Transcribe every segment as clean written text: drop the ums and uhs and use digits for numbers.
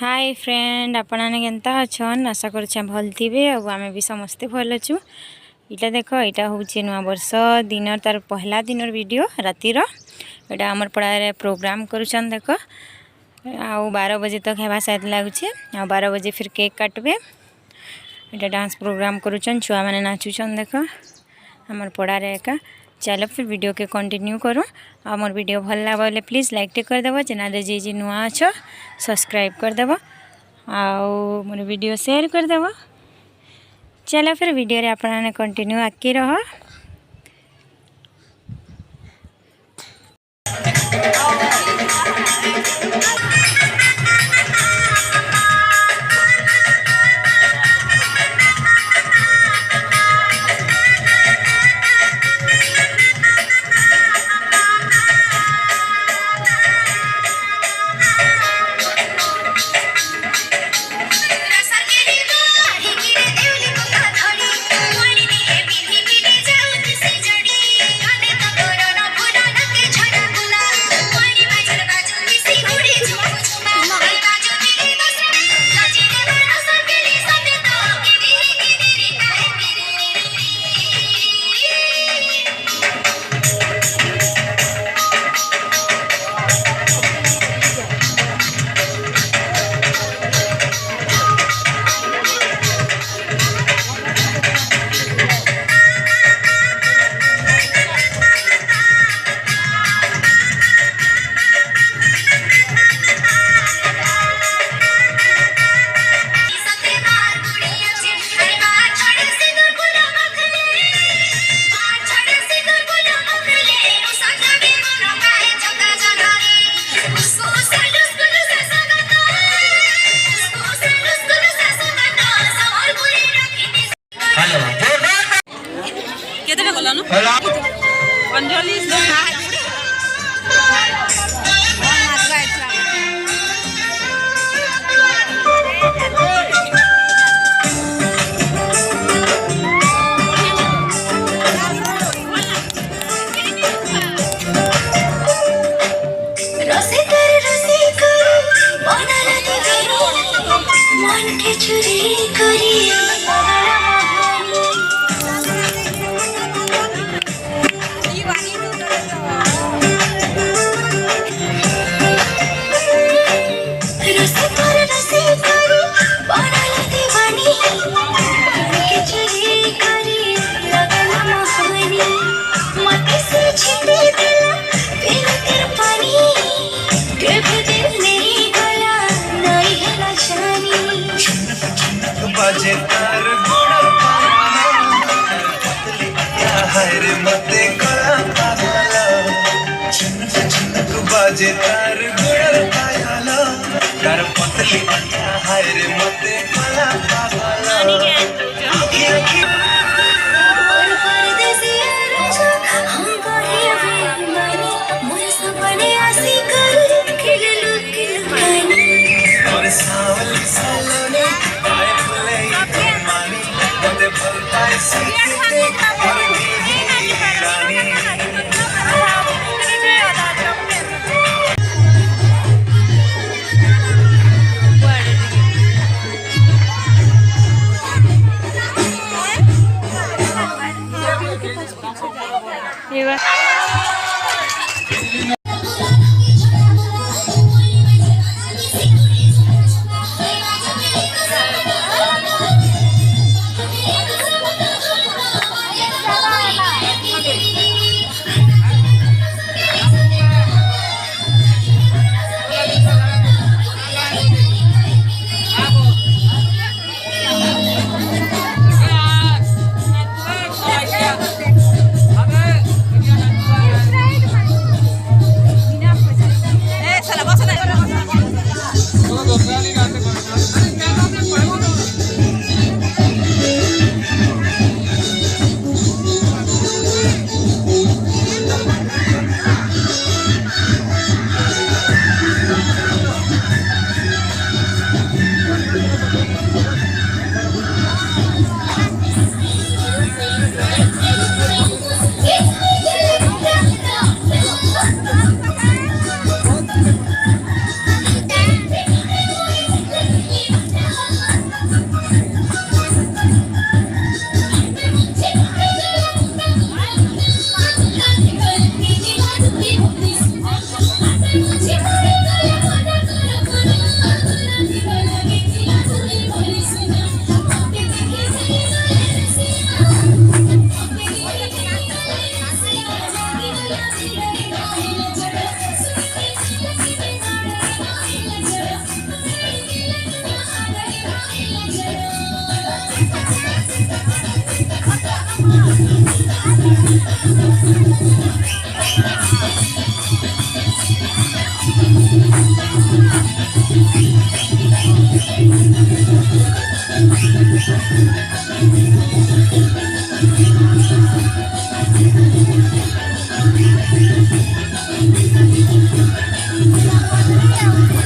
Hi friend आपने केनता अच्छन आशा करें भल थे आम भी समस्ते भल अच्छु। इटा देख यहाँ हूँ नुआ वर्ष दिन तार पहला दिन वीडियो रातिर यहाँ आमर पड़ा प्रोग्राम करुचन देख आउ 12 बजे तक हेबा शायद लगुचे आ 12 बजे फिर केक काटबे। यहाँ डांस प्रोग्राम करुचन छुआ मैंने नाचुचन देख आमर पड़ारे एका। चलो फिर वीडियो के कंटिन्यू करूँ। आ मोर वीडियो भल लगे प्लीज लाइक टे करदेव, चैनल जी नुआ अच्छ सब्सक्राइब करदेव आउ मोर वीडियो शेयर करदेव। चलो फिर वीडियो रे आपने कंटिन्यू आके रह। अंजलि बाजे तार गुड़र पायाला तार पतली हाय रे मते कला पागला आखी आखी और परदेसी राजा हम कहे बेईमानी मोर सपने आसी कर खिललू खिलकानी और सावल सालोने आए फुले मानी मते भल पाए सीते और रानी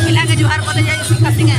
मिला के जोहार बोले जाए उसकी कटिंग है।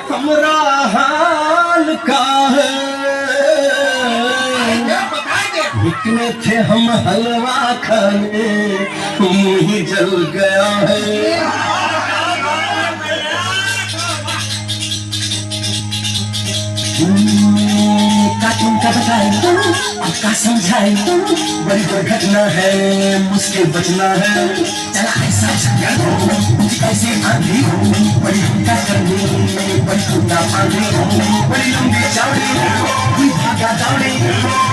हमरा हाल का है, निकले थे हम हलवा खाने, मुंह ही जल गया है। कार्टून का बताए आपका समझाए, बड़ी दुर्घटना है, मुझसे बचना है। चला ऐसा जंगल हो, कैसे आंधी हो, बड़ी हुक्का करनी, बड़ी कुंडा पानी हो, बड़ी लंबी चौड़ी, कोई भागा दौड़ी,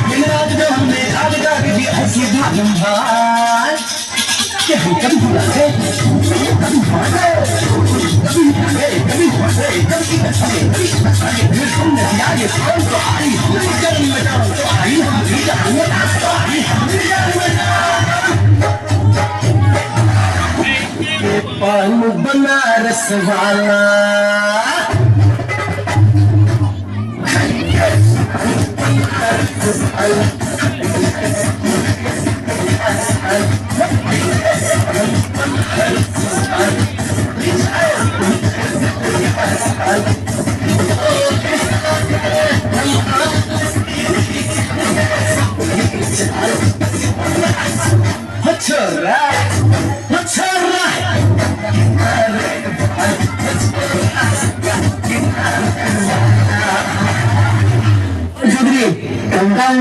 दिन रात जो हमने भाग जाग दी ऐसी भागम भाग कि हम कभी भूला है, कभी भागे, कभी भागे, कभी भागे, कभी बचे, कभी बचे, फिर हमने आगे कौन तो आई, हमारी गर्म में जाओ तो आई, हम भी जाएंगे तो आई, हम भी जाएंगे। पान बनारस वाला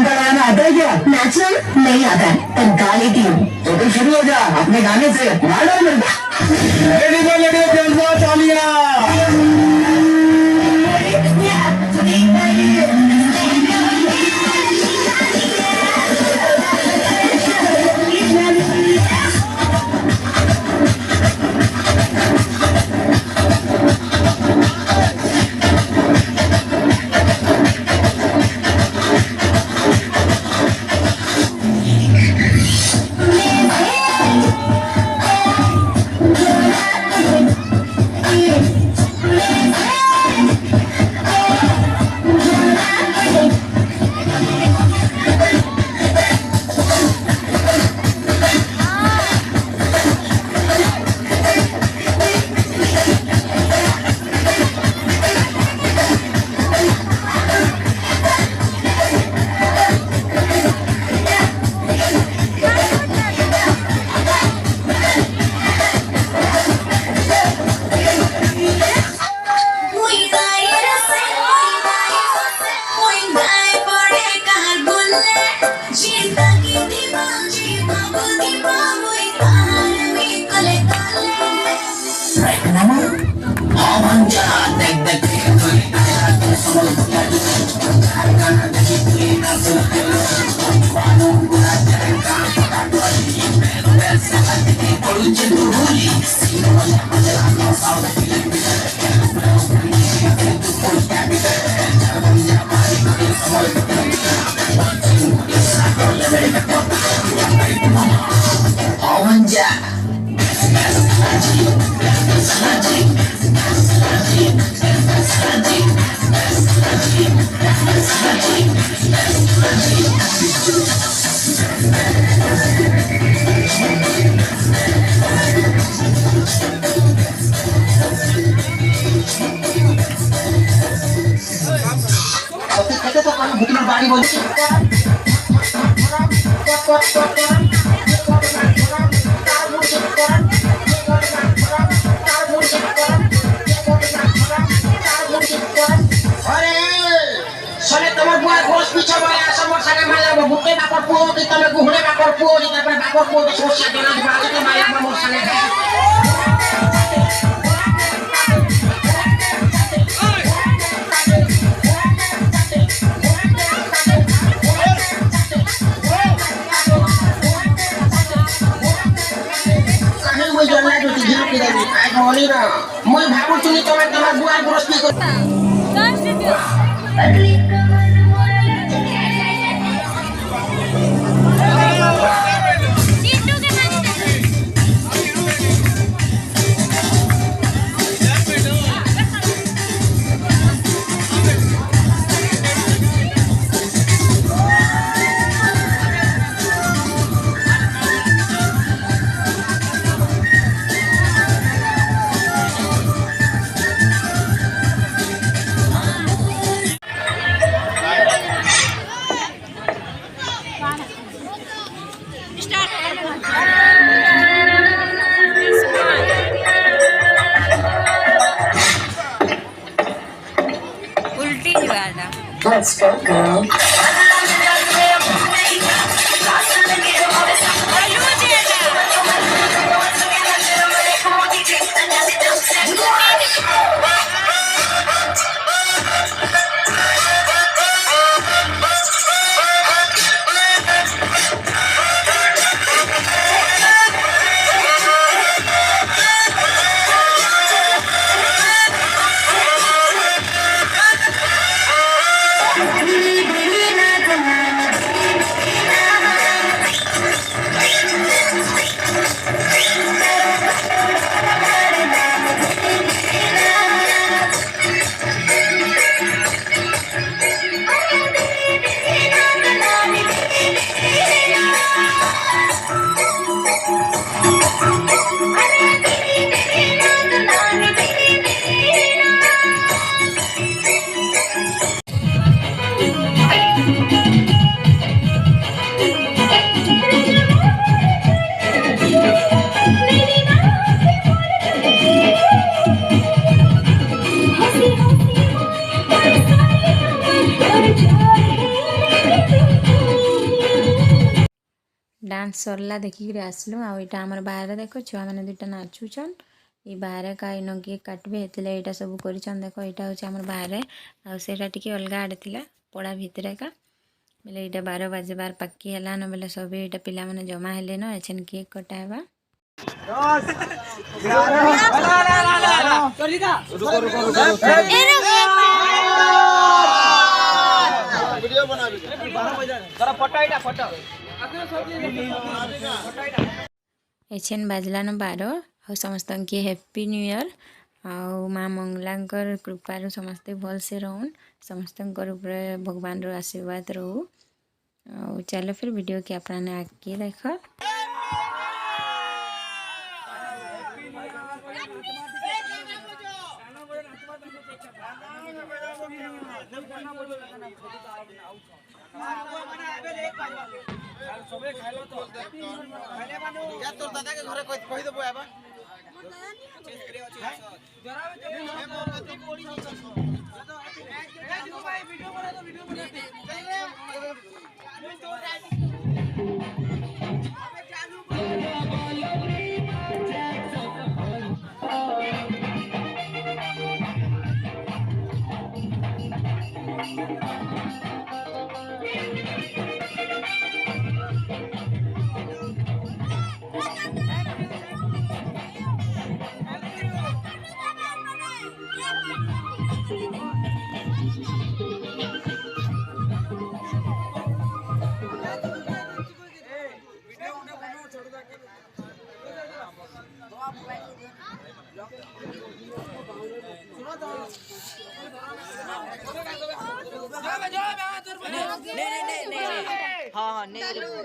गाना आता है क्या? नाचना नहीं आता है पर गा लेती हूँ। तो फिर शुरू हो जा अपने गाने से। খেতে তো কোনো ভুতুর বাড়ি বলছি अरे सोने तुम्हार बुआ घोष पीछे बोले आसा मोर सागे माला भुट्टे बापर पुओ कि तमे गुहरे बापर पुओ कि तमे बापर पुओ के सोच सागे ना बाजे के माला मोर सागे মই জনা দুটি দিন কি দেবি আই বলি না মই ভাবু তুমি তোমার বুয়ার ঘোষ কি করতা उल्टी जुआला Let's go, girl. डांस सरला देखिक आसलु आईटा आमर बाहर देख छुआ मैंने दुटा नाचुचन ये बाहर का इन केक काटबे हेतले एटा सब करिचन देख एटा होचे आमर बाहर आ सेटा टिके अलगा आड़े थिला पड़ा भितर का बेले एटा 12 बजेबार पक्की हला न बेले सब एटा पिला माने जमा हेले न एछन केक कटाबा वीडियो बना जरा फोटो एटा फोटो एछन बाजलान 12 और समस्त के हैप्पी न्यू ईयर आउ माँ मंगलांकर कृपार समस्ते भल से रहन समस्त भगवान रो आशीर्वाद रहू चलो फिर वीडियो के अपना आगे देख सबे खाइलो तो खाइले मानु या तोर दादा के घरे कहि देबो आबा जरा मोमबत्ती पोड़ी नहीं छो तो भाई वीडियो बना तो वीडियो बना चालू हाँ नहीं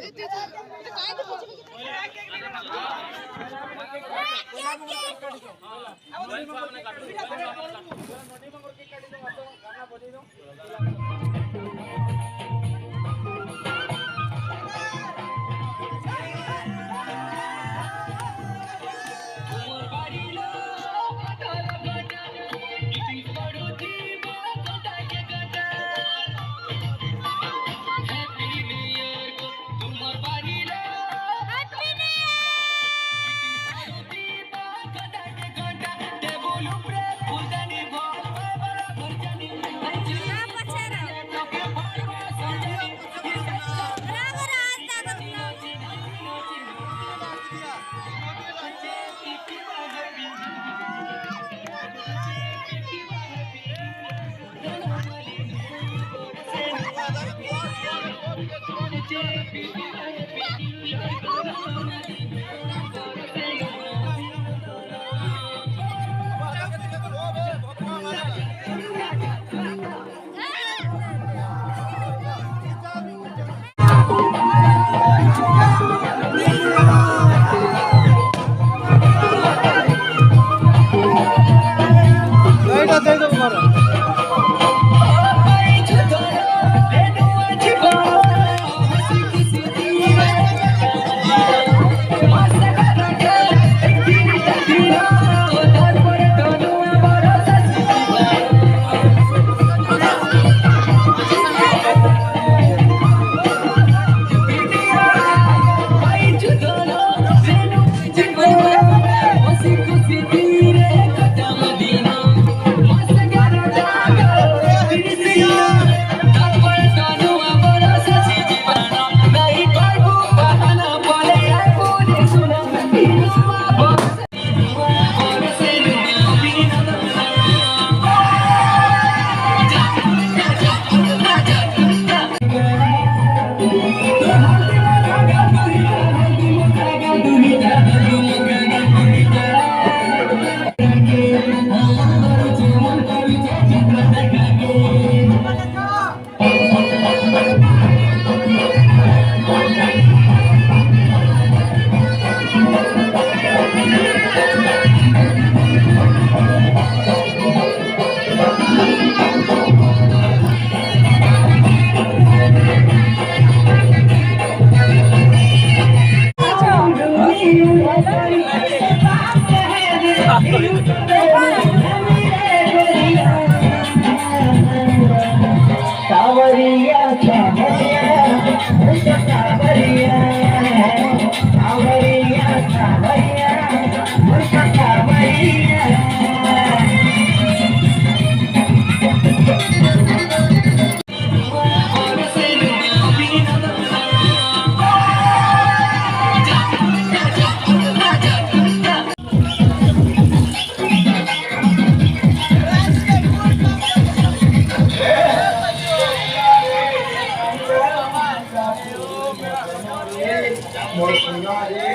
मोर सुना रे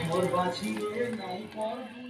मोर बाछी रे नहीं कर